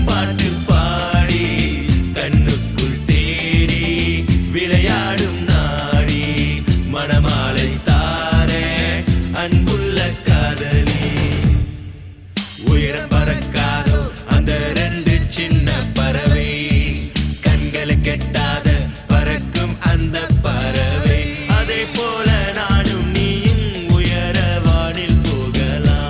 பாட்டு பாடி கண்ணுக்குள் தேடி விளையாடும் நாடி மணமாலை தாரே அன்புள்ள காதலி. உயரம் பறக்காதோ அந்த ரெண்டு சின்ன பறவை, கண்களை கெட்டாத பறக்கும் அந்த பறவை. அதே போல நானும் நீயும் உயர வானில் போகலாம்.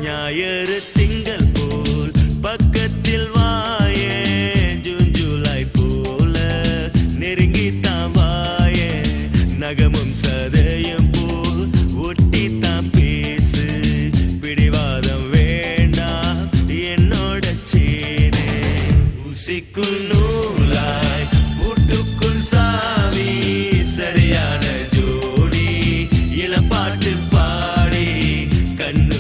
ஞாயிறு திங்கள் போல் பக்கத்தில் வாயே, ஜூன் ஜூலை போல நெருங்கித்தான் வாயே, நகமும் சதையும் போல் ஒட்டித்தான் பேசு, பிடிவாதம் வேண்டாம் என்னோட சேனே. ஊசிக்குள் நூலாய் பூட்டுக்குள் சாவி, சரியான ஜோடி இளம் பாட்டு பாடி கண்ணு